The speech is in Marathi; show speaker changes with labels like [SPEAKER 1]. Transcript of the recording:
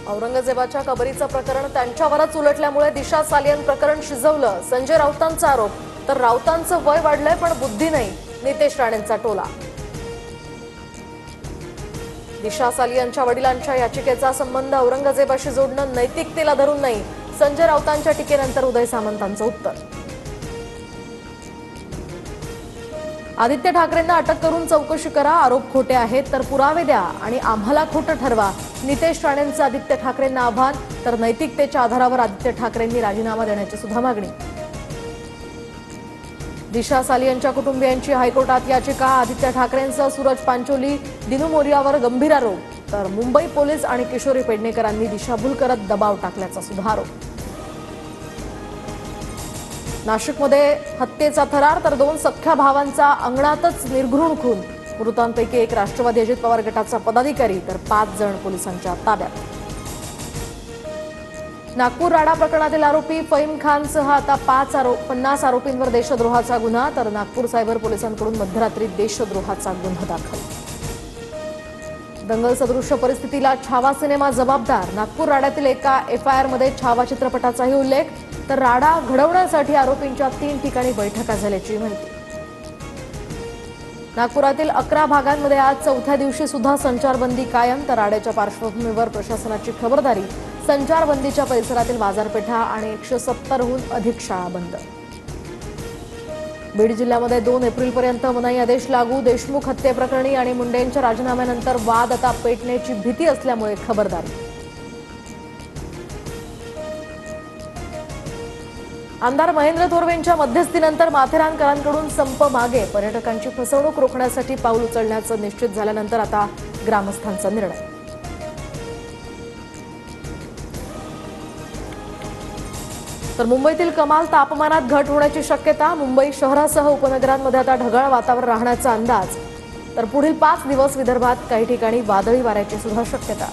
[SPEAKER 1] औरंगजेबाच्या कबरीचं प्रकरण त्यांच्यावरच उलटल्यामुळे दिशा सालियन प्रकरण शिजवलं. संजय राऊतांचा आरोप. तर राऊतांचं वय वाढलंय पण बुद्धी नाही, नितेश राणेंचा टोला. दिशा सालियनच्या वडिलांच्या याचिकेचा संबंध औरंगजेबाशी जोडणं नैतिकतेला धरून नाही, संजय राऊतांच्या टीकेनंतर उदय सामंतांचं उत्तर. आदित्य ठाकरेंना अटक करून चौकशी करा, आरोप खोटे आहेत तर पुरावे द्या आणि आम्हाला खोटं ठरवा. नितेश राणेंचं आदित्य ठाकरेंना आव्हान. तर नैतिकतेच्या आधारावर आदित्य ठाकरेंनी राजीनामा देण्याची सुद्धा मागणी. दिशा सालियनच्या कुटुंबियांची हायकोर्टात याचिका. आदित्य ठाकरेंसह सूरज पांचोली, दिनू मोरियावर गंभीर आरोप. तर मुंबई पोलीस आणि किशोरी पेडणेकरांनी दिशाभूल करत दबाव टाकल्याचा सुद्धा आरोप. नाशिकमध्ये हत्येचा थरार. तर 2 सख्ख्या भावांचा अंगणातच निर्घृण खून. मृतांपैकी एक राष्ट्रवादी अजित पवार गटाचा पदाधिकारी तर 5 जण पोलिसांच्या ताब्यात. नागपूर राडा प्रकरणातील आरोपी फहीम खानसह आता 50 आरोपींवर देशद्रोहाचा गुन्हा. तर नागपूर सायबर पोलिसांकडून मध्यरात्री देशद्रोहाचा गुन्हा दाखल. दंगल सदृश्य परिस्थितीला छावा सिनेमा जबाबदार. नागपूर राड्यातील एका एफआयआरमध्ये छावा चित्रपटाचाही उल्लेख. तर राडा घडवण्यासाठी आरोपींच्या 3 ठिकाणी बैठका झाल्याची माहिती. नागपुरातील 11 भागांमध्ये आज 4थ्या दिवशी सुद्धा संचारबंदी कायम. तर राड्याच्या पार्श्वभूमीवर प्रशासनाची खबरदारी. संचारबंदीच्या परिसरातील बाजारपेठा आणि 170हून अधिक शाळा बंद. बीड जिल्ह्यामध्ये 2 एप्रिलपर्यंत मनाई आदेश लागू. देशमुख हत्येप्रकरणी आणि मुंडेंच्या राजीनाम्यानंतर वाद आता पेटण्याची भीती असल्यामुळे खबरदारी. आमदार महेंद्र थोरवेंच्या मध्यस्थीनंतर माथेरानकरांकडून संप मागे. पर्यटकांची फसवणूक रोखण्यासाठी पाऊल उचलण्याचं निश्चित झाल्यानंतर आता ग्रामस्थांचा निर्णय. तर मुंबईतील कमाल तापमानात घट होण्याची शक्यता. मुंबई शहरासह उपनगरांमध्ये आता ढगाळ वातावरण राहण्याचा अंदाज. तर पुढील 5 दिवस विदर्भात काही ठिकाणी वादळी वाऱ्याची सुद्धा शक्यता.